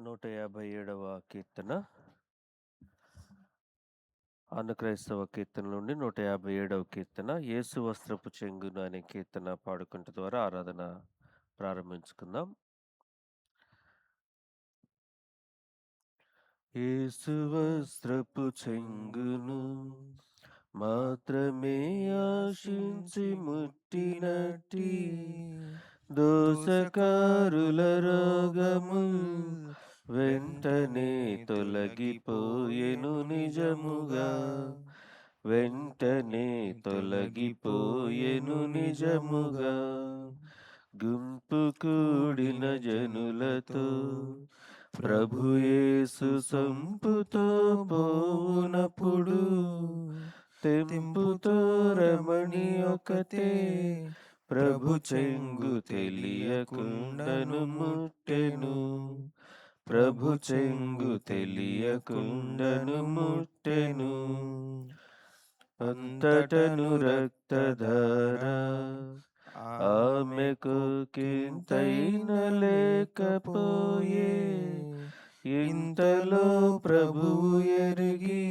157వ కీర్తన ఆంధ్రక్రైస్తవ కీర్తన నుండి 157వ కీర్తన యేసు వస్త్రపు చెంగును అనే కీర్తన పాడుకుంట ద్వారా ఆరాధన ప్రారంభించుకుందాం. యేసు వస్త్రపు చెంగును మాత్రమే ఆశించి ముట్టినట్టి దోషకారుల రోగముల్ వెంటనే తొలగిపోయెను నిజముగా, వెంటనే తొలగిపోయెను నిజముగా. గుంపు కూడిన జనులతో ప్రభుయేసు సంపుతో పోవునప్పుడు తెంపుతో రమణి ఒకతే ప్రభు చెంగు తెలియకుండను ముట్టెను, ప్రభు చెంగు తెలియకుండను ముట్టెను. అంతటను రక్తధార ఆమెకు కింతైన లేకపోయే, ఇంతలో ప్రభువు ఎరిగి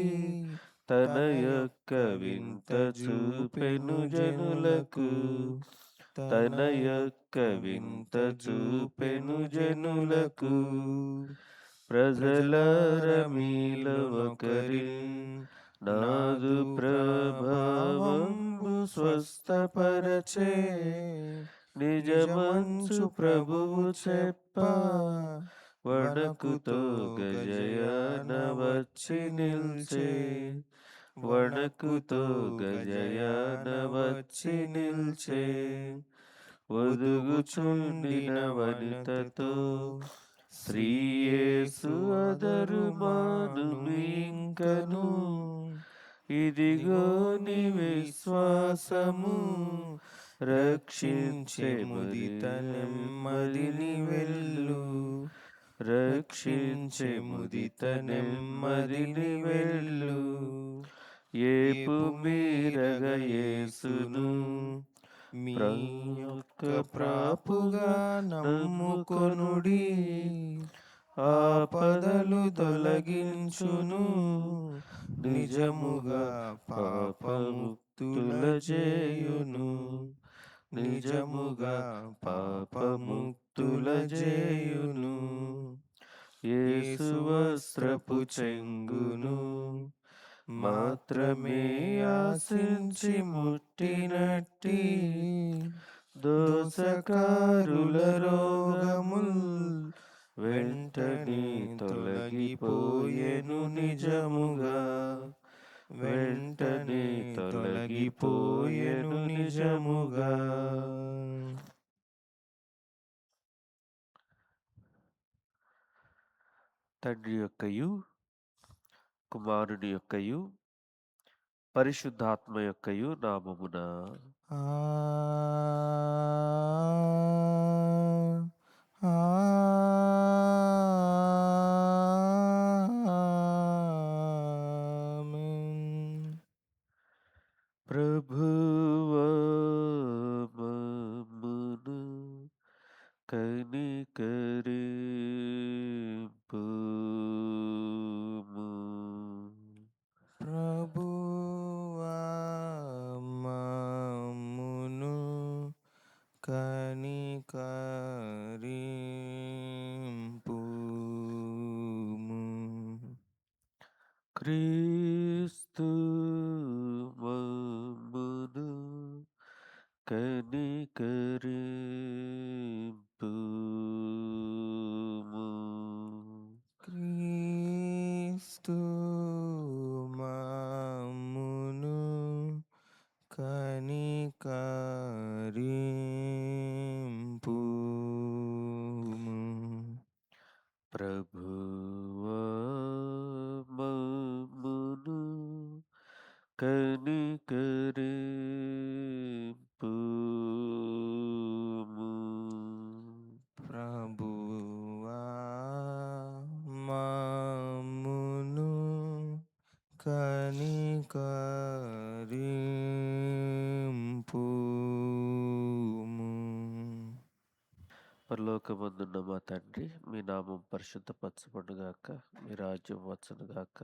తన యొక్క వింత చూపెను జనులకు, తన యొక్క వింత చూపెను జనులకు. ప్రజలార మీలో ఒకరిన్ నాదు ప్రభావంబు స్వస్థపరచే, నిజమంచు ప్రభువు చెప్ప వణకుతో గజయాన వచ్చి నిల్చే, వణకుతో గజయాన వచ్చి నిల్చే. ఒదుగుచుండిన వనితతో శ్రీయేసు అదరు మానును ఇంకను, ఇదిగో నీ విశ్వాసము రక్షించే ముదిత నెమ్మదిని వెళ్ళు, రక్షించే ముదిత నెమ్మదిని వెళ్ళు. ఏపు మీరగ యేసును మీ యొక్క ప్రాపుగా నమ్ముకొనుడి, ఆపదలు తొలగించును, నిజముగా పాపముక్తుల చేయును, నిజముగా పాపముక్తుల చేయును. యేసు వస్త్రపు చెంగును మాత్రమే ఆశించి ముట్టినట్టి దోషకారుల రోగముల్ వెంటనే తొలగిపోయెను నిజముగా, వెంటనే తొలగిపోయెను నిజముగా. తండ్రి యొక్కయు కుమారుని యొక్కయు పరిశుద్ధాత్మ యొక్కయు నామమున ప్రభువా మమ్మును కనికరింపుము, ప్రభువా మమ్మును కనికరింపుము. క్రీస్తు మమ్మును కనికరింపుము, క్రీస్తు మమ్మును కనికరింపుము. ప్రభువా మమ్మును కనికరింపుము, ప్రభువా మమ్మును కనికరింపుము. పరలోకమందున్న మా తండ్రి, మీ నామం పరిశుద్ధపరచబడుగాక, మీ రాజ్యం వచ్చునుగాక,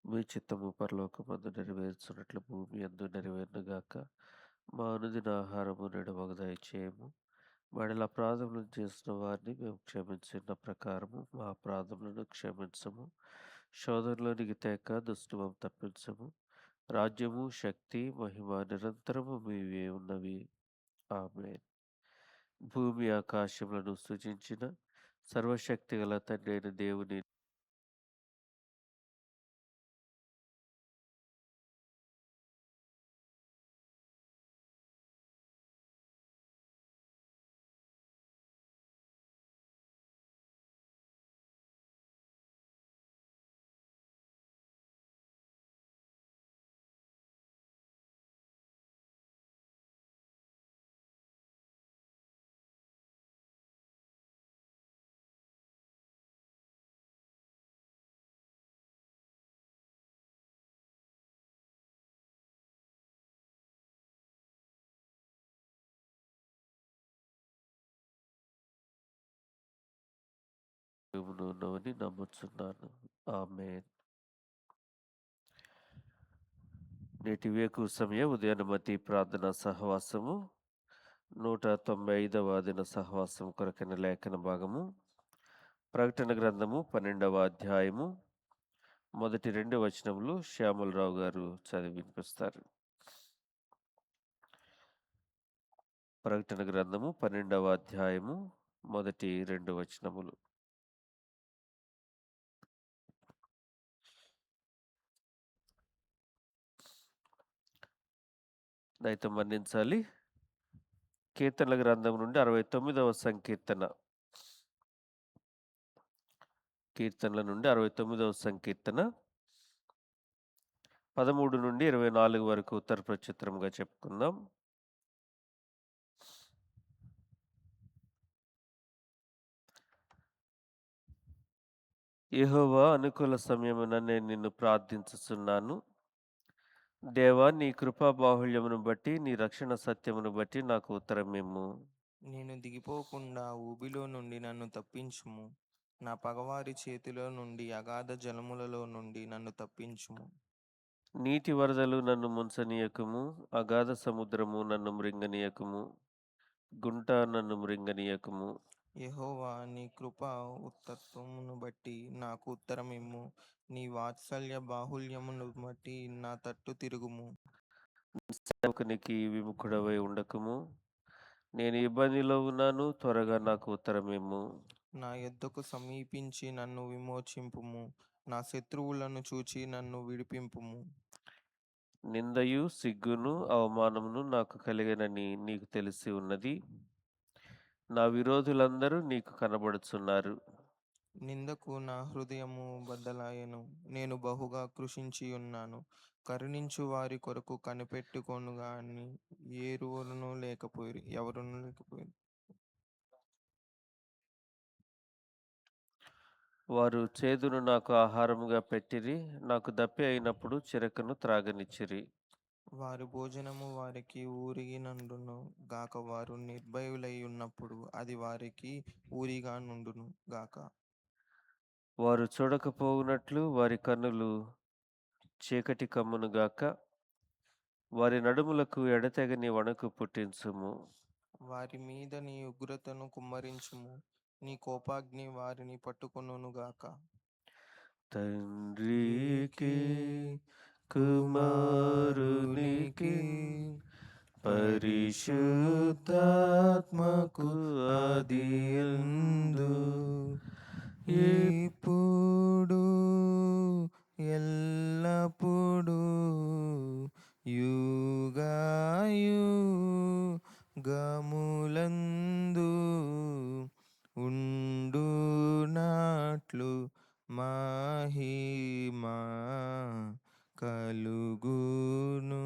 మీ చిత్తము పరలోకమందు నెరవేర్చున్నట్లు భూమి యందు నెరవేరునుగాక. మా అనుదిన ఆహారము నేడు మాకు దయచేయము. వాడిల అపరాధములను చేసిన వారిని మేము క్షమించిన ప్రకారము మా అపరాధములను క్షమించము. శోధనలోనికి తేక దుష్టువం తప్పించము. రాజ్యము, శక్తి, మహిమ నిరంతరము మీవే ఉన్నవి. ఆమేన్. భూమి ఆకాశములను సృజించిన సర్వశక్తిగల తండ్రి అయిన దేవుని దేవుని ఉన్నవని నమ్ముచున్నాను. ఆమేన్. నేటి వేకు సమయ ఉదయానుమతి ప్రార్థన సహవాసము 195వ దిన సహవాసం కొరకైన లేఖన భాగము ప్రకటన గ్రంథము 12వ అధ్యాయము మొదటి 2 వచనములు శ్యామలరావు గారు చదివి వినిపిస్తారు. ప్రకటన గ్రంథము 12వ అధ్యాయము మొదటి 2 వచనములు. దయతో మన్నించాలి. కీర్తనల గ్రంథం నుండి 69వ సంకీర్తన. కీర్తనల నుండి 69వ సంకీర్తన 13 నుండి 24 వరకు ఉత్తర ప్రత్యుత్తరముగా చెప్పుకుందాం. యెహోవా, అనుకూల సమయమున నేను నిన్ను ప్రార్థించుచున్నాను. దేవా, నీ కృపా బాహుళ్యమును బట్టి, నీ రక్షణ సత్యమును బట్టి నాకు ఉత్తరమిమ్ము. నేను దిగిపోకుండా ఊబిలో నుండి నన్ను తప్పించుము. నా పగవారి చేతిలో నుండి అగాధ జలములలో నుండి నన్ను తప్పించుము. నీటి వరదలు నన్ను ముంచనీయకుము, అగాధ సముద్రము నన్ను మృంగనీయకుము, గుంట నన్ను మృంగనీయకుము. యెహోవా, నీ కృప ఉత్తత్వమును బట్టి నాకు ఉత్తరమిమ్ము. నీ వాత్సల్య బాహుల్యమును బట్టి నా తట్టు తిరుగుము. సేవకునికి విముఖుడవై ఉండకుము. నేను ఇబ్బందిలో ఉన్నాను, త్వరగా నాకు ఉత్తరమిమ్ము. నా యొద్దకు సమీపించి నన్ను విమోచింపుము. నా శత్రువులను చూచి నన్ను విడిపింపుము. నిందయు, సిగ్గును, అవమానమును నాకు కలిగినని నీకు తెలిసి ఉన్నది. నా విరోధులందరూ నీకు కనబడుచున్నారు. నిందకు నా హృదయము బద్దలాయెను. నేను బహుగా కృషించి ఉన్నాను. కరుణించు వారి కొరకు కనిపెట్టుకొను గాని ఎవరునూ లేకపోయిరి. వారు చేదును నాకు ఆహారముగా పెట్టిరి, నాకు దప్పి అయినప్పుడు చిరకను త్రాగనిచ్చిరి. వారి భోజనము వారికి ఊరిగినండును గాక. వారు నిర్భయులై ఉన్నప్పుడు అది వారికి ఊరిగా నుండును గాక. వారు చూడకపోవునట్లు వారి కన్నులు చీకటి కమ్మును గాక. వారి నడుములకు ఎడతెగని వణుకు పుట్టించుము. వారి మీద నీ ఉగ్రతను కుమ్మరించుము. నీ కోపాగ్ని వారిని పట్టుకొనును గాక. తండ్రికి కుమారునికి పరిశుద్ధాత్మకు ఆదియందు ఇప్పుడు ఎల్లప్పుడు యుగాయుగములందు ఉండునట్లు మహిమా కలుగును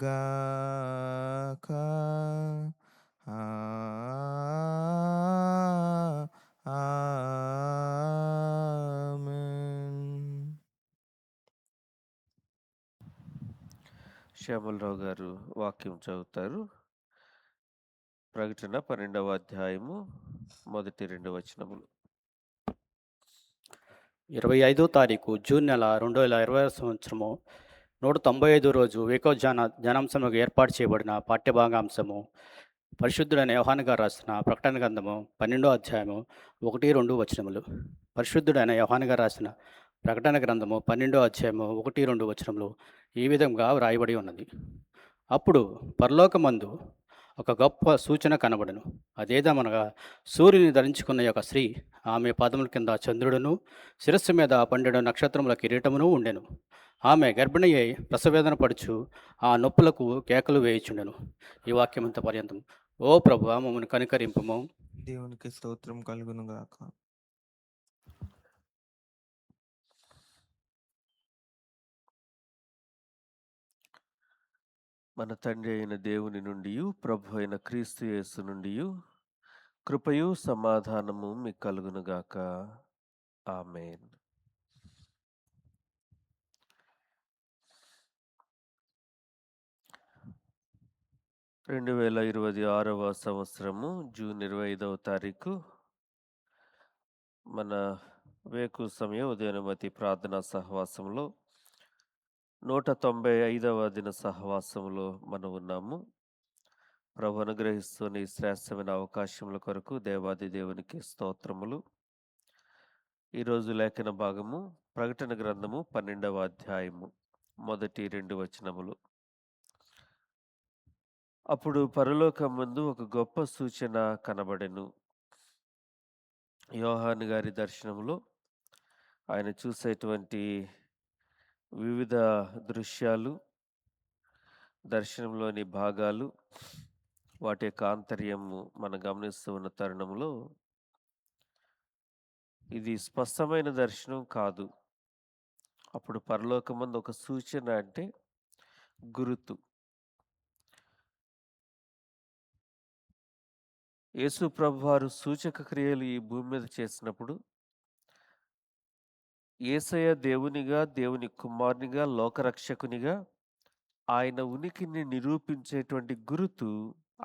గాక. ఆమేన్. శ్యామలరావు గారు వాక్యం చదువుతారు. ప్రకటన 12వ అధ్యాయము మొదటి 2 వచనములు. 25వ తారీఖు జూన్ నెల 2020 సంవత్సరము 195 రోజు వేకో ధ్యానాంశముగా ఏర్పాటు చేయబడిన పాఠ్యభాగాంశము పరిశుద్ధుడైన యోహాను గారు రాసిన ప్రకటన గ్రంథము 12వ అధ్యాయము 1-2 వచనములు. పరిశుద్ధుడైన యోహాను గారు రాసిన ప్రకటన గ్రంథము 12వ అధ్యాయము 1-2 వచనములు ఈ విధంగా వ్రాయబడి ఉన్నది. అప్పుడు పరలోకమందు ఒక గొప్ప సూచన కనబడెను. అదేదమనగా సూర్యుని ధరించుకున్న యొక్క స్త్రీ, ఆమె పాదముల కింద చంద్రుడును, శిరస్సు మీద 12 నక్షత్రముల కిరీటమును ఉండెను. ఆమె గర్భిణి అయి ప్రసవేదన పడుచు ఆ నొప్పులకు కేకలు వేయుచుండెను. ఈ వాక్యమంత పర్యంతం. ఓ ప్రభువా, మమ్మల్ని కనికరింపుము. దేవునికి స్తోత్రం కలుగును గాక. మన తండ్రి అయిన దేవుని నుండి, ప్రభు అయిన క్రీస్తు యేసు నుండి కృపయు సమాధానము మీకు కలుగునుగాక. ఆమేన్. రెండు 2026వ సంవత్సరము జూన్ 25వ తారీఖు మన వేకు సమయం ఉదయనమతి ప్రార్థనా సహవాసంలో 195వ దిన సహవాసంలో మనం ఉన్నాము. ప్రభు అనుగ్రహిస్తున్న ఈ శ్రేష్టమైన అవకాశముల కొరకు దేవాది దేవునికి స్తోత్రములు. ఈరోజు లేఖన భాగము ప్రకటన గ్రంథము 12వ అధ్యాయము మొదటి 2 వచనములు. అప్పుడు పరలోకమందు ఒక గొప్ప సూచన కనబడెను. యోహాను గారి దర్శనములో ఆయన చూసేటువంటి వివిధ దృశ్యాలు, దర్శనంలోని భాగాలు, వాటి యొక్క ఆంతర్యము మనం గమనిస్తూ ఉన్న తరుణంలో ఇది స్పష్టమైన దర్శనం కాదు. అప్పుడు పరలోకమందు ఒక సూచన అంటే గురుతు. యేసు ప్రభువారు సూచక క్రియలు ఈ భూమి మీద చేసినప్పుడు యేసయ్య దేవునిగా, దేవుని కుమారునిగా, లోకరక్షకునిగా ఆయన ఉనికిని నిరూపించేటువంటి గురుతు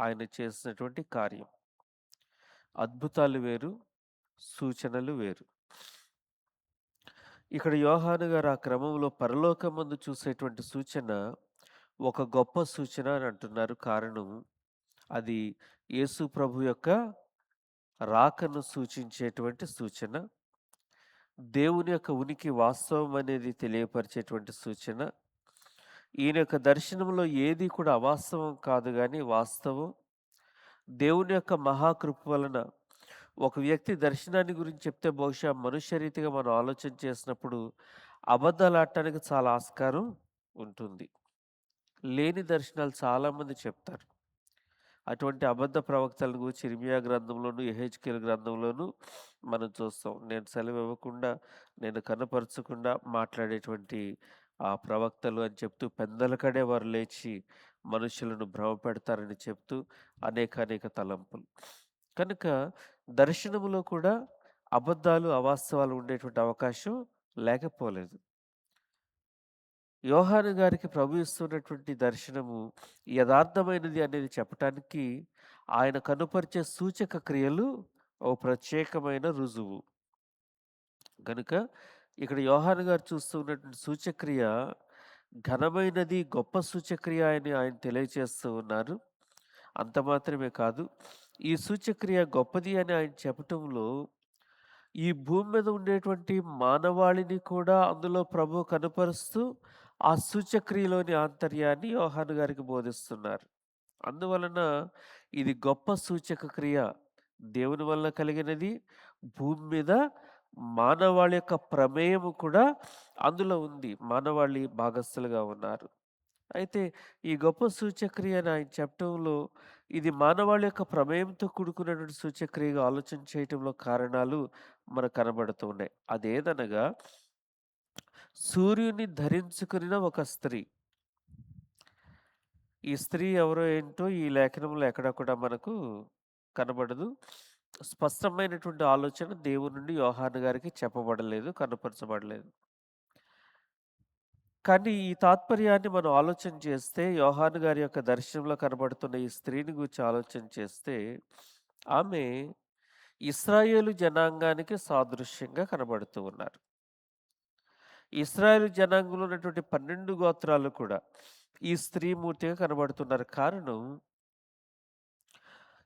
ఆయన చేసినటువంటి కార్యం. అద్భుతాలు వేరు, సూచనలు వేరు. ఇక్కడ యోహాను గారు ఆ క్రమంలో పరలోకమందు చూసేటువంటి సూచన ఒక గొప్ప సూచన అని అంటున్నారు. కారణం అది యేసు ప్రభు యొక్క రాకను సూచించేటువంటి సూచన, దేవుని యొక్క ఉనికి వాస్తవం అనేది తెలియపరిచేటువంటి సూచన. ఈయన యొక్క దర్శనంలో ఏది కూడా అవాస్తవం కాదు, కానీ వాస్తవం. దేవుని యొక్క మహాకృప వలన ఒక వ్యక్తి దర్శనాన్ని గురించి చెప్తే బహుశా మనుష్య రీతిగా మనం ఆలోచన చేసినప్పుడు అబద్ధాలు ఆడటానికి చాలా ఆస్కారం ఉంటుంది. లేని దర్శనాలు చాలామంది చెప్తారు. అటువంటి అబద్ధ ప్రవక్తల గురించి ఇర్మియా గ్రంథంలోను, యెహెజ్కేలు గ్రంథంలోను మనం చూస్తాం. నేను సెలవు ఇవ్వకుండా, నేను కనపరచకుండా మాట్లాడేటువంటి ఆ ప్రవక్తలు అని చెప్తూ పెందలకడే వారు లేచి మనుషులను భ్రమ పెడతారని చెప్తూ అనేక తలంపులు. కనుక దర్శనములో కూడా అబద్ధాలు, అవాస్తవాలు ఉండేటువంటి అవకాశం లేకపోలేదు. యోహాను గారికి ప్రభు ఇస్తున్నటువంటి దర్శనము యథార్థమైనది అనేది చెప్పటానికి ఆయన కనుపరిచే సూచక క్రియలు ఓ ప్రత్యేకమైన రుజువు. కనుక ఇక్కడ యోహాను గారు చూస్తున్నటువంటి సూచక్రియ ఘనమైనది, గొప్ప సూచక్రియ అని ఆయన తెలియజేస్తూ ఉన్నారు. అంత మాత్రమే కాదు, ఈ సూచక్రియ గొప్పది అని ఆయన చెప్పటంలో ఈ భూమి మీద ఉండేటువంటి మానవాళిని కూడా అందులో ప్రభు కనుపరుస్తూ ఆ సూచక్రియలోని ఆంతర్యాన్ని యోహాను గారికి బోధిస్తున్నారు. అందువలన ఇది గొప్ప సూచక క్రియ, దేవుని వలన కలిగినది. భూమి మీద మానవాళి యొక్క ప్రమేయము కూడా అందులో ఉంది. మానవాళి భాగస్థులుగా ఉన్నారు. అయితే ఈ గొప్ప సూచక్రియ అని ఆయన చెప్పటంలో ఇది మానవాళి యొక్క ప్రమేయంతో కూడుకున్నటువంటి సూచక్రియగా ఆలోచన చేయటంలో కారణాలు మనకు కనబడుతూ ఉన్నాయి. అదేదనగా సూర్యుని ధరించుకున్న ఒక స్త్రీ. ఈ స్త్రీ ఎవరో ఏంటో ఈ లేఖనంలో ఎక్కడ కూడా మనకు కనబడదు. స్పష్టమైనటువంటి ఆలోచన దేవుని నుండి యోహాను గారికి చెప్పబడలేదు, కనపరచబడలేదు. కానీ ఈ తాత్పర్యాన్ని మనం ఆలోచన చేస్తే యోహాను గారి యొక్క దర్శనంలో కనబడుతున్న ఈ స్త్రీని గురించి ఆలోచన చేస్తే ఆమె ఇస్రాయేలు జనాంగానికి సాదృశ్యంగా కనబడుతూ ఉన్నారు. ఇస్రాయేలు జనాంగంలో ఉన్నటువంటి 12 గోత్రాలు కూడా ఈ స్త్రీమూర్తిగా కనబడుతున్నారు. కారణం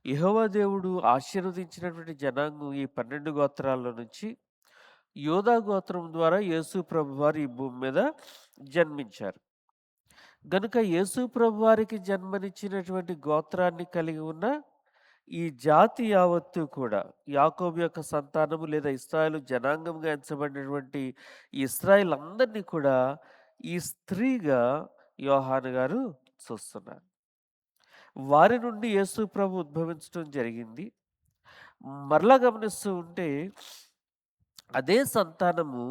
యెహోవా దేవుడు ఆశీర్వదించినటువంటి జనాంగం ఈ 12 గోత్రాల్లో నుంచి యోధా గోత్రం ద్వారా యేసు ప్రభువారు ఈ భూమి మీద జన్మించారు. గనుక యేసు ప్రభువారికి జన్మనిచ్చినటువంటి గోత్రాన్ని కలిగి ఉన్న ఈ జాతి యావత్తు కూడా యాకోబు యొక్క సంతానము లేదా ఇశ్రాయేలు జనాంగంగా ఎంచబడినటువంటి ఈ ఇశ్రాయేల్ అందరినీ కూడా ఈ స్త్రీగా యోహాను గారు చూస్తున్నారు. వారి నుండి యేసు ప్రభు ఉద్భవించడం జరిగింది. మరలా గమనిస్తూ ఉంటే అదే సంతానము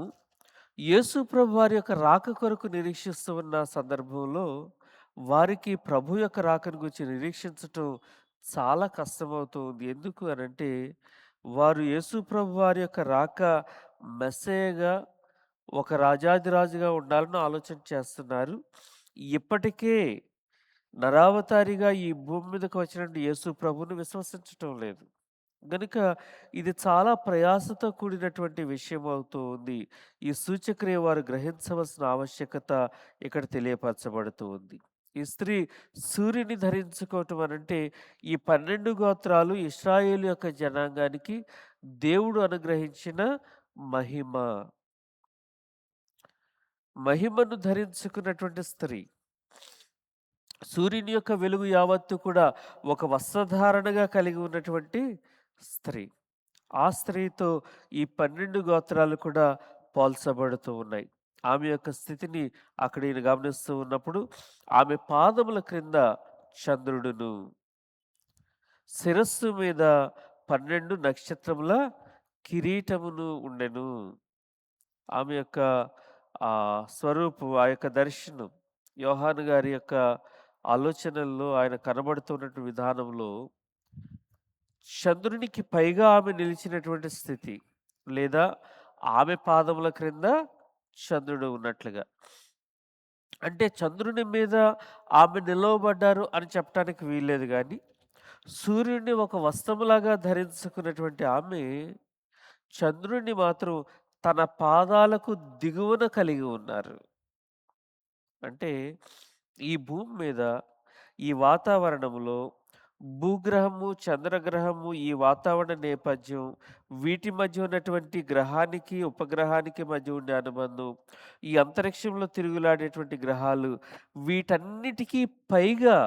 యేసు ప్రభు వారి యొక్క రాక కొరకు నిరీక్షిస్తూ ఉన్న సందర్భంలో వారికి ప్రభు యొక్క రాకను గురించి నిరీక్షించటం చాలా కష్టమవుతుంది. ఎందుకు అనంటే వారు యేసు ప్రభు వారి యొక్క రాక మెస్సయగా ఒక రాజాదిరాజుగా ఉండాలని ఆలోచన చేస్తున్నారు. ఇప్పటికే నరావతారిగా ఈ భూమి మీదకి వచ్చినటువంటి యేసు ప్రభువుని విశ్వసించటం లేదు. గనుక ఇది చాలా ప్రయాసతో కూడినటువంటి విషయం అవుతూ ఉంది. ఈ సూచక్రియ వారు గ్రహించవలసిన ఆవశ్యకత ఇక్కడ తెలియపరచబడుతూ ఉంది. ఈ స్త్రీ సూర్యుని ధరించుకోవటం అనంటే ఈ 12 గోత్రాలు ఇశ్రాయేలు యొక్క జనాంగానికి దేవుడు అనుగ్రహించిన మహిమ. మహిమను ధరించుకున్నటువంటి స్త్రీ. సూర్యుని యొక్క వెలుగు యావత్తు కూడా ఒక వస్త్రధారణగా కలిగి ఉన్నటువంటి స్త్రీ. ఆ స్త్రీతో ఈ 12 గోత్రాలు కూడా పోల్చబడుతూ ఉన్నాయి. ఆమె యొక్క స్థితిని అక్కడ ఈయన గమనిస్తూ ఉన్నప్పుడు ఆమె పాదముల క్రింద చంద్రుడును, శిరస్సు మీద 12 నక్షత్రముల కిరీటమును ఉండెను. ఆమె యొక్క స్వరూపం, ఆ యొక్క దర్శనం యోహాను గారి యొక్క ఆలోచనల్లో ఆయన కనబడుతున్నటువంటి విధానంలో చంద్రునికి పైగా ఆమె నిలిచినటువంటి స్థితి, లేదా ఆమె పాదముల క్రింద చంద్రుడు ఉన్నట్లుగా. అంటే చంద్రుని మీద ఆమె నిలవబడ్డారు అని చెప్పడానికి వీల్లేదు. కానీ సూర్యుడిని ఒక వస్త్రములాగా ధరించుకున్నటువంటి ఆమె చంద్రుడిని మాత్రం తన పాదాలకు దిగువన కలిగి ఉన్నారు. అంటే ఈ భూమి మీద ఈ వాతావరణంలో భూగ్రహము, చంద్రగ్రహము, ఈ వాతావరణ నేపథ్యం, వీటి మధ్య ఉన్నటువంటి గ్రహానికి ఉపగ్రహానికి మధ్య ఉండే అనుబంధం, ఈ అంతరిక్షంలో తిరుగులాడేటువంటి గ్రహాలు, వీటన్నిటికీ పైగా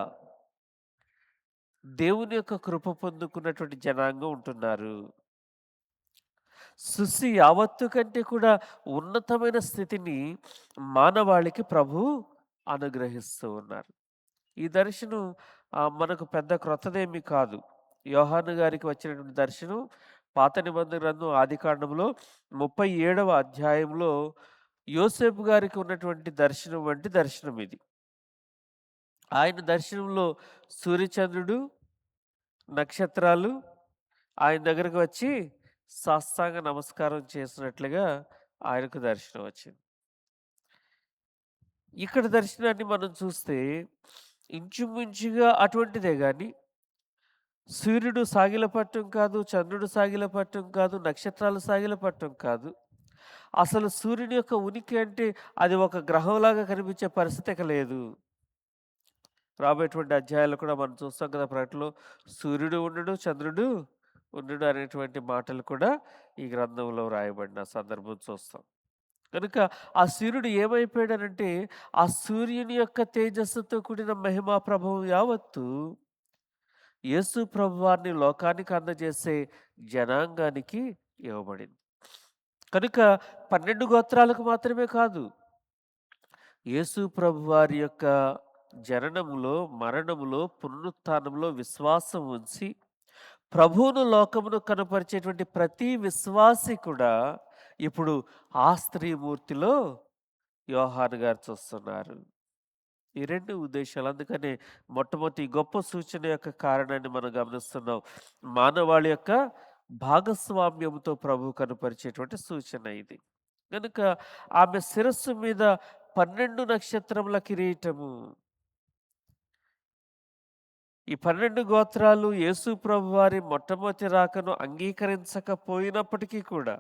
దేవుని యొక్క కృప పొందుకున్నటువంటి జనాంగం ఉంటున్నారు. సృష్టి యావత్తు కంటే కూడా ఉన్నతమైన స్థితిని మానవాళికి ప్రభు అనుగ్రహిస్తూ ఉన్నారు. ఈ దర్శనం మనకు పెద్ద క్రొత్తదేమీ కాదు. యోహాను గారికి వచ్చినటువంటి దర్శనం పాత నిబంధన గ్రంథం ఆదికాండంలో 37వ అధ్యాయంలో యోసేపు గారికి ఉన్నటువంటి దర్శనం వంటి దర్శనం ఇది. ఆయన దర్శనంలో సూర్యచంద్రుడు, నక్షత్రాలు ఆయన దగ్గరకు వచ్చి సాష్టాంగ నమస్కారం చేసినట్లుగా ఆయనకు దర్శనం వచ్చింది. ఇక్కడ దర్శనాన్ని మనం చూస్తే ఇంచుమించుగా అటువంటిదే గాని సూర్యుడు సాగిలపట్టం కాదు, చంద్రుడు సాగిలపట్టం కాదు, నక్షత్రాలు సాగిలపట్టం కాదు. అసలు సూర్యుని యొక్క ఉనికి అంటే అది ఒక గ్రహంలాగా కనిపించే పరిస్థితి ఇక లేదు. రాబోయేటువంటి అధ్యాయాలు కూడా మనం చూస్తాం కదా, ప్రకటనలో సూర్యుడు ఉండడు, చంద్రుడు ఉండడు అనేటువంటి మాటలు కూడా ఈ గ్రంథంలో రాయబడిన సందర్భం చూస్తాం. కనుక ఆ సూర్యుడు ఏమైపోయాడనంటే ఆ సూర్యుని యొక్క తేజస్సుతో కూడిన మహిమా ప్రభావం యావత్తు యేసు ప్రభువారిని లోకానికి అందజేసే జనాంగానికి ఇవ్వబడింది. కనుక 12 గోత్రాలకు మాత్రమే కాదు, యేసు ప్రభువారి యొక్క జననములో, మరణములో, పునరుత్థానంలో విశ్వాసం ఉంచి ప్రభువును లోకమును కనపరిచేటువంటి ప్రతి విశ్వాసి కూడా ఇప్పుడు ఆ స్త్రీ మూర్తిలో యోహాను గారు చూస్తున్నారు. ఈ 2 ఉద్దేశాలు. అందుకనే మొట్టమొదటి గొప్ప సూచన యొక్క కారణాన్ని మనం గమనిస్తున్నాం. మానవాళి యొక్క భాగస్వామ్యంతో ప్రభు కనపరిచేటువంటి సూచన ఇది. కనుక ఆమె శిరస్సు మీద 12 నక్షత్రముల కిరీటము. ఈ 12 గోత్రాలు యేసు ప్రభువారి మొట్టమొదటి రాకను అంగీకరించకపోయినప్పటికీ కూడా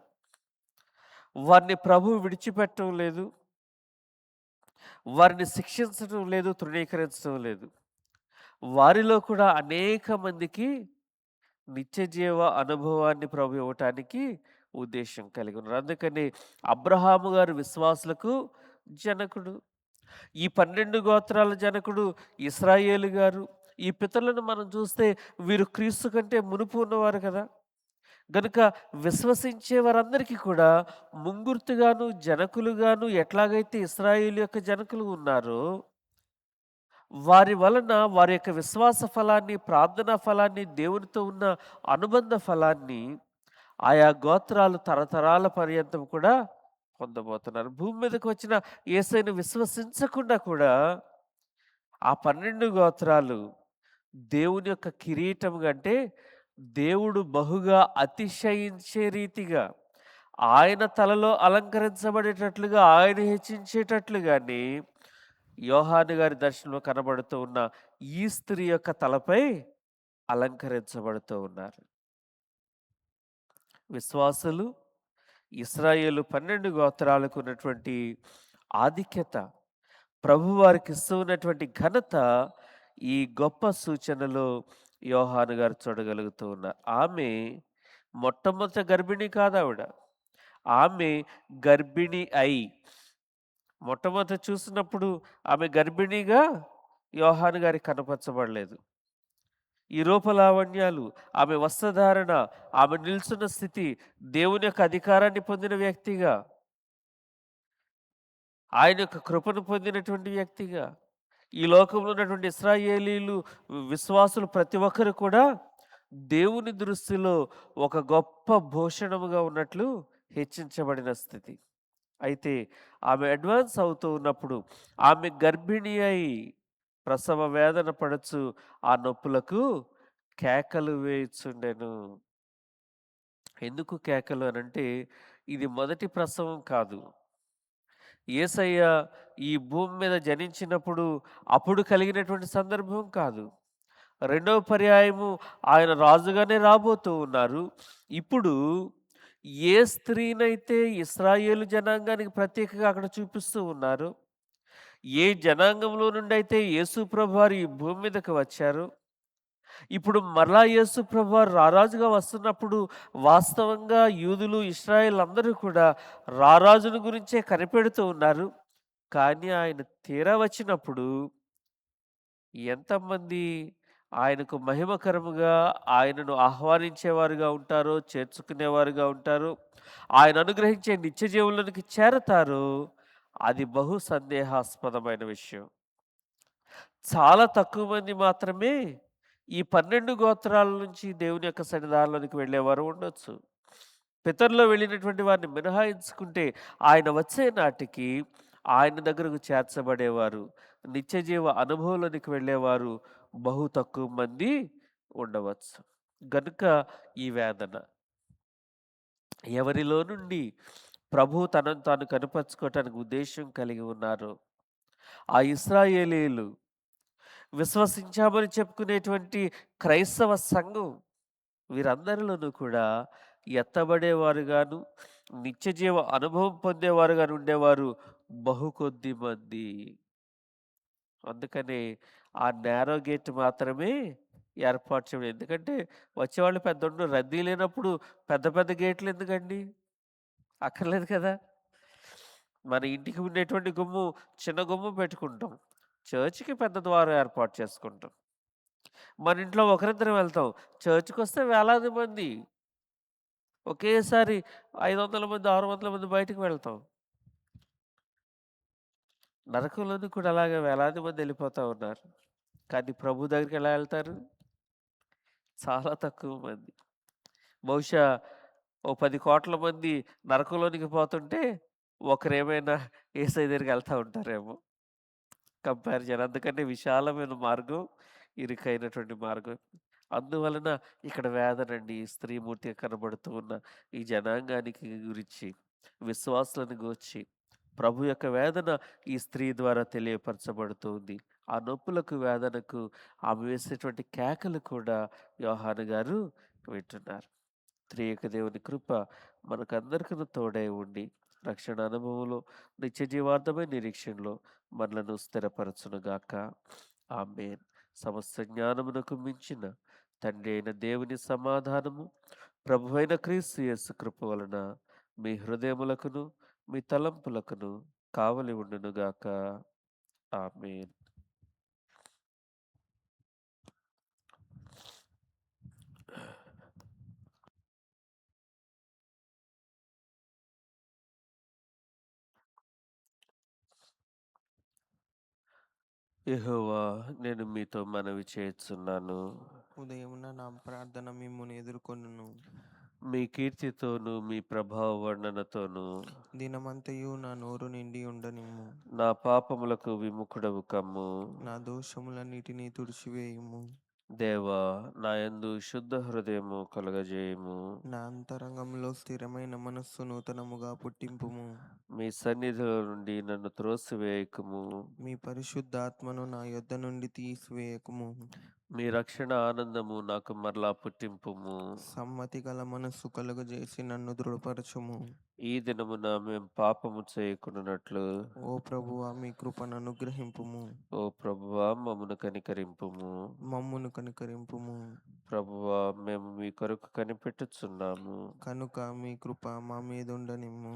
వారిని ప్రభువు విడిచిపెట్టడం లేదు. వారిని శిక్షించడం లేదు, తృణీకరించడం లేదు. వారిలో కూడా అనేక మందికి నిత్య జీవ అనుభవాన్ని ప్రభు ఇవ్వటానికి ఉద్దేశం కలిగి ఉన్నారు. అందుకని అబ్రహాము గారు విశ్వాసులకు జనకుడు. ఈ 12 గోత్రాల జనకుడు ఇశ్రాయేలు గారు. ఈ పితరులను మనం చూస్తే వీరు క్రీస్తు కంటే మునుపు ఉన్నవారు కదా. గనుక విశ్వసించే వారందరికీ కూడా ముంగుర్తుగాను జనకులుగాను ఎట్లాగైతే ఇశ్రాయేలు యొక్క జనకులు ఉన్నారో వారి వలన వారి యొక్క విశ్వాస ఫలాన్ని, ప్రార్థనా ఫలాన్ని, దేవునితో ఉన్న అనుబంధ ఫలాన్ని ఆయా గోత్రాలు తరతరాల పర్యంతం కూడా పొందబోతున్నారు. భూమి మీదకి వచ్చిన యేసయ్యను విశ్వసించకుండా కూడా ఆ 12 గోత్రాలు దేవుని యొక్క కిరీటం కంటే దేవుడు బహుగా అతిశయించే రీతిగా ఆయన తలలో అలంకరించబడేటట్లుగా, ఆయన హెచ్చించేటట్లుగానే యోహాను గారి దర్శనంలో కనబడుతూ ఉన్న ఈ స్త్రీ యొక్క తలపై అలంకరించబడుతూ ఉన్నారు. విశ్వాసులు ఇశ్రాయేలు 12 గోత్రాలకు ఉన్నటువంటి ఆధిక్యత, ప్రభువారికి ఇస్తున్నటువంటి ఘనత ఈ గొప్ప సూచనలో యోహాను గారు చూడగలుగుతూ ఉన్నారు. ఆమె మొట్టమొదటి గర్భిణి కాదావిడ. ఆమె గర్భిణి అయి మొట్టమొదట చూసినప్పుడు ఆమె గర్భిణిగా యోహాను గారికి కనపరచబడలేదు. ఈ రూపలావణ్యాలు, ఆమె వస్త్రధారణ, ఆమె నిల్చున్న స్థితి, దేవుని యొక్క అధికారాన్ని పొందిన వ్యక్తిగా, ఆయన యొక్క కృపను పొందినటువంటి వ్యక్తిగా, ఈ లోకంలో ఉన్నటువంటి ఇశ్రాయేలీలు విశ్వాసులు ప్రతి ఒక్కరు కూడా దేవుని దృష్టిలో ఒక గొప్ప భూషణముగా ఉన్నట్లు హెచ్చించబడిన స్థితి. అయితే ఆమె అడ్వాన్స్ అవుతూ ఉన్నప్పుడు ఆమె గర్భిణి అయి ప్రసవ వేదన పడచ్చు ఆ నొప్పులకు కేకలు వేయుచుండెను. ఎందుకు కేకలు అనంటే ఇది మొదటి ప్రసవం కాదు. యేసయ్య ఈ భూమి మీద జనించినప్పుడు అప్పుడు కలిగినటువంటి సందర్భం కాదు. రెండవ పర్యాయము ఆయన రాజుగానే రాబోతూ ఉన్నారు. ఇప్పుడు ఏ స్త్రీనైతే ఇశ్రాయేలు జనాంగానికి ప్రత్యేకంగా అక్కడ చూపిస్తూ ఉన్నారు, ఏ జనాంగంలో నుండి అయితే యేసు ప్రభువారు ఈ భూమి మీదకి వచ్చారు, ఇప్పుడు మరలా యేసు ప్రభువారు రారాజుగా వస్తున్నప్పుడు వాస్తవంగా యూదులు, ఇశ్రాయేల్ అందరూ కూడా రారాజును గురించే కనిపెడుతూ ఉన్నారు. కానీ ఆయన తీరా వచ్చినప్పుడు ఎంతమంది ఆయనకు మహిమకరముగా ఆయనను ఆహ్వానించేవారుగా ఉంటారో, చేర్చుకునేవారుగా ఉంటారో, ఆయన అనుగ్రహించే నిత్య జీవులకి చేరతారో అది బహు సందేహాస్పదమైన విషయం. చాలా తక్కువ మంది మాత్రమే ఈ 12 గోత్రాల నుంచి దేవుని యొక్క సన్నిధానంలోనికి వెళ్ళేవారు ఉండొచ్చు. పితరులో వెళ్ళినటువంటి వారిని మినహాయించుకుంటే ఆయన వచ్చే నాటికి ఆయన దగ్గరకు చేర్చబడేవారు, నిత్య జీవ అనుభవంలోనికి వెళ్ళేవారు బహు తక్కువ మంది ఉండవచ్చు. గనుక ఈ వేదన ఎవరిలో నుండి ప్రభు తనను తాను కనపరుచుకోవటానికి ఉద్దేశం కలిగి ఉన్నారు. ఆ ఇశ్రాయేలీయులు విశ్వసించామని చెప్పుకునేటువంటి క్రైస్తవ సంఘం వీరందరిలోనూ కూడా ఎత్తబడేవారుగాను, నిత్య జీవ అనుభవం పొందేవారుగాను ఉండేవారు బహు కొద్ది మంది. అందుకనే ఆ నేరో గేట్ మాత్రమే ఏర్పాటు చేయడం. ఎందుకంటే వచ్చేవాళ్ళు పెద్ద రద్దీ లేనప్పుడు పెద్ద పెద్ద గేట్లు ఎందుకండి? అక్కర్లేదు కదా. మన ఇంటికి ఉండేటువంటి గుమ్ము చిన్న గుమ్ము పెట్టుకుంటాం, చర్చికి పెద్ద ద్వారం ఏర్పాటు చేసుకుంటాం. మన ఇంట్లో ఒకరిద్దరం వెళ్తాం, చర్చికి వస్తే వేలాది మంది, ఒకేసారి 500 మంది 600 మంది బయటకు వెళ్తాం. నరకంలోని కూడా అలాగే వేలాది మంది వెళ్ళిపోతూ ఉన్నారు. కానీ ప్రభు దగ్గరికి ఎలా వెళ్తారు? చాలా తక్కువ మంది. బహుశా ఓ 10 కోట్ల మంది నరకంలోనికి పోతుంటే ఒకరేమైనా యేసయ్య దగ్గరికి వెళ్తూ ఉంటారేమో కంపారిజన్. అందుకని విశాలమైన మార్గం, ఇరుకైనటువంటి మార్గం. అందువలన ఇక్కడ వేదనండి స్త్రీమూర్తిగా కనబడుతూ ఉన్న ఈ జనాంగానికి గురించి, విశ్వాసులను గూర్చి ప్రభు యొక్క వేదన ఈ స్త్రీ ద్వారా తెలియపరచబడుతుంది. ఆ నొప్పులకు, వేదనకు ఆమె వేసేటువంటి కేకలు కూడా యోహాను గారు వింటున్నారు. త్రియక దేవుని కృప మనకందరికీ తోడై ఉండి రక్షణ అనుభవంలో, నిత్య జీవార్థమైన నిరీక్షణలో మనలను స్థిరపరచునుగాక. ఆమేన్. సమస్త జ్ఞానమునకు మించిన తండ్రి అయిన దేవుని సమాధానము, ప్రభువైన క్రీస్తు యేసు కృప వలన మీ హృదయములకును మీ తలంపులకును కావలి ఉండునుగాక. ఆమేన్. యెహోవా, నేను మీతో మనవి చేయుచున్నాను. ఉదయమున నా ప్రార్థన మిమ్మును ఎదుర్కొనును. మీ కీర్తితోను మీ ప్రభావ వర్ణనతోను దినమంతయు నా నోరు నిండి ఉండనిమ్ము. నా పాపములకు విముఖుడవు కమ్ము. నా దోషములన్నిటినీ తుడిచివేయుము. దేవా, నాయందు శుద్ధ హృదయము కలుగజేయము. నా అంతరంగంలో స్థిరమైన మనస్సు నూతనముగా పుట్టింపుము. మీ సన్నిధిలో నుండి నన్ను త్రోసివేయకుము. మీ పరిశుద్ధాత్మను నా యొద్ద నుండి తీసివేయకుము. మీ రక్షణ ఆనందము నాకు మరలా పుట్టింపుము. సమ్మతి గల మనస్సు కలుగజేసి నన్ను దృఢపరచుము. ఈ దినమున మేము పాపము చేయకుండానట్లు ఓ ప్రభువా, మీ కృపను అనుగ్రహింపుము. ఓ ప్రభువా, మమ్మను కనికరింపుము. మమ్మును కనికరింపుము. ప్రభువా, మేము మీ కొరకు కనిపెట్టుచున్నాము. కనుక మీ కృప మా మీదుండనిమ్ము.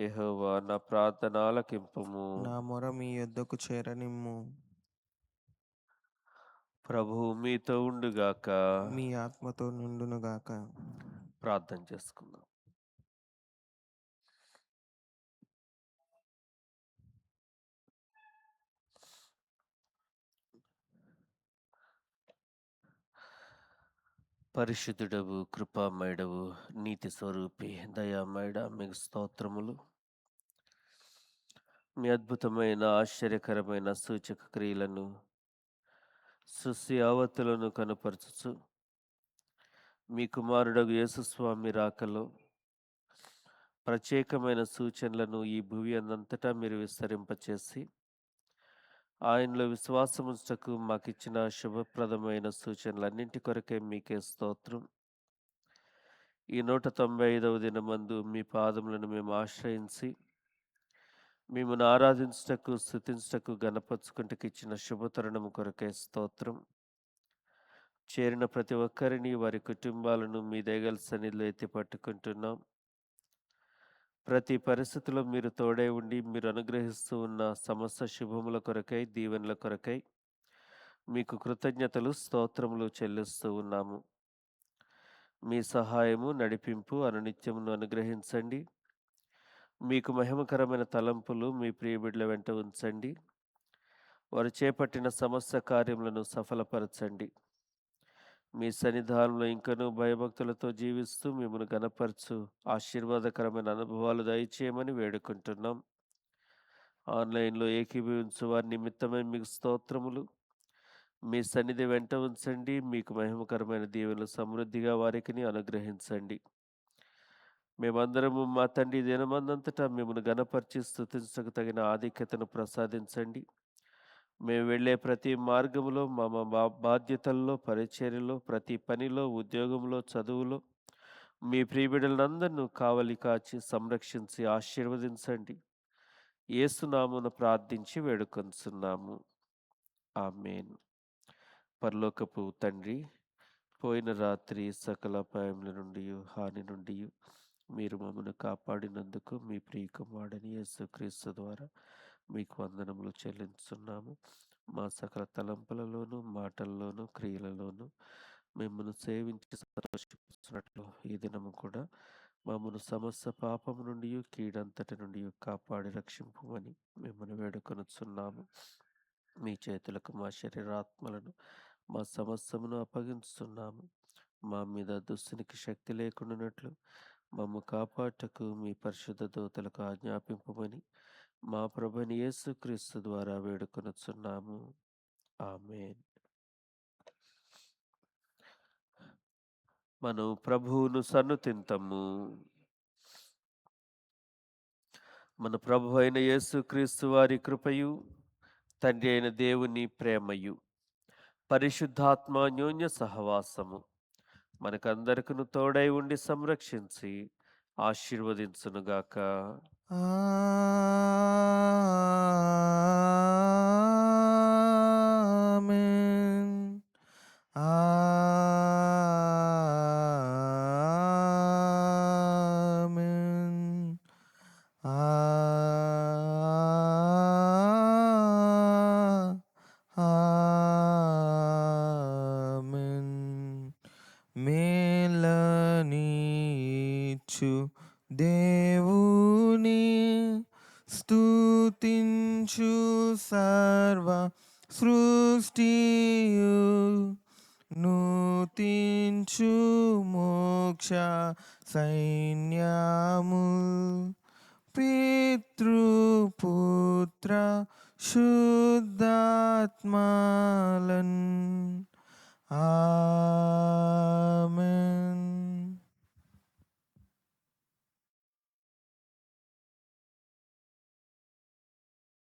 యెహోవా, నా ప్రార్థన ఆలకింపుము. నా మొర మీ యొద్దకు చేరనిమ్ము. ప్రభువు మీతో ఉండుగాక. మీ ఆత్మతో నుండునుగాక. ప్రార్థన చేసుకుందాం. పరిశుద్ధుడవు, కృపామయుడవు, నీతి స్వరూపి, దయామయుడ, మీకు స్తోత్రములు. మీ అద్భుతమైన ఆశ్చర్యకరమైన సూచక క్రియలను, సృష్టి యావత్తులను కనుపరచుచు మీ కుమారుడగు యేసుస్వామి రాకలో ప్రత్యేకమైన సూచనలను ఈ భూమి అందంతటా మీరు విస్తరింపచేసి ఆయనలో విశ్వాసముంచటకు మాకిచ్చిన శుభప్రదమైన సూచనలన్నింటి కొరకే మీకే స్తోత్రం. ఈ 195వ దినమందు మీ పాదములను మేము ఆశ్రయించి మిమ్మల్ని ఆరాధించుటకు, స్తుతించుటకు, గణపరచుకుంటకు ఇచ్చిన శుభతరుణము కొరకే స్తోత్రం. చేరిన ప్రతి ఒక్కరిని, వారి కుటుంబాలను మీ దయగల సన్నిధిలో ఎత్తి పట్టుకుంటున్నాం. ప్రతి పరిస్థితిలో మీరు తోడై ఉండి మీరు అనుగ్రహిస్తూ ఉన్న సమస్త శుభముల కొరకై, దీవెనల కొరకై మీకు కృతజ్ఞతలు, స్తోత్రములు చెల్లిస్తూ ఉన్నాము. మీ సహాయము, నడిపింపు అనునిత్యమును అనుగ్రహించండి. మీకు మహిమకరమైన తలంపులు మీ ప్రియబిడ్డల వెంట ఉంచండి. వారు చేపట్టిన సమస్త కార్యములను సఫలపరచండి. మీ సన్నిధానంలో ఇంకనూ భయభక్తులతో జీవిస్తూ మిమ్మల్ని గణపరచు ఆశీర్వాదకరమైన అనుభవాలు దయచేయమని వేడుకుంటున్నాం. ఆన్లైన్లో ఏకీభవించు వారి నిమిత్తమై మీకు స్తోత్రములు. మీ సన్నిధి వెంట ఉంచండి. మీకు మహిమకరమైన దీవెనలు సమృద్ధిగా వారికి అనుగ్రహించండి. మేమందరము మా తండ్రి దినమందంతటా మిమ్మల్ని గణపరిచి స్తుతించకు తగిన ఆధిక్యతను ప్రసాదించండి. మేము వెళ్ళే ప్రతి మార్గములో మా బాధ్యతల్లో, పరిచర్యలో, ప్రతి పనిలో, ఉద్యోగంలో, చదువులో మీ ప్రియబిడ్డలందరినూ కావలి కాచి సంరక్షించి ఆశీర్వదించండి. యేసునామమున ప్రార్థించి వేడుకొంచున్నాము. ఆమేన్. పరలోకపు తండ్రి, పోయిన రాత్రి సకల అపాయముల నుండి, హాని నుండి మీరు మమ్మను కాపాడినందుకు మీ ప్రియ కుమారుడైన యేసుక్రీస్తు ద్వారా మీకు వందనములు చెల్లించున్నాము. మా సకల తలంపులలోను, మాటల్లోను, క్రియలలోను మిమ్మల్ని సేవించి సంతోషిస్తున్నట్లు ఈ దినము కూడా మమ్మను సమస్త పాపము నుండి, కీడంతటి నుండి కాపాడి రక్షింపుమని మిమ్మల్ని వేడుకొనుచున్నాము. మీ చేతులకు మా శరీరాత్మలను, మా సమస్తమును అప్పగించుతున్నాము. మా మీద దుస్తునికి శక్తి లేకుండానట్లు మమ్ము కాపాటకు మీ పరిశుద్ధ దూతలకు ఆజ్ఞాపింపమని మా ప్రభుని యేసుక్రీస్తు ద్వారా వేడుకొనుచున్నాము. ఆమేన్. మనం ప్రభువును సన్నుతింతము. మన ప్రభు అయిన యేసుక్రీస్తు వారి కృపయు, తండ్రి అయిన దేవుని ప్రేమయు, పరిశుద్ధాత్మ అన్యోన్య సహవాసము మనకందరికను తోడై ఉండి సంరక్షించి ఆశీర్వదించునుగాక. ఆమేన్. ఆమేన్. ఆమేన్. మేలనీచు దేవుని స్తుతించు సర్వ సృష్టియు నూతించు మోక్ష సైన్యము పితృపుత్ర శుద్ధాత్మలన్. ఆమేన్.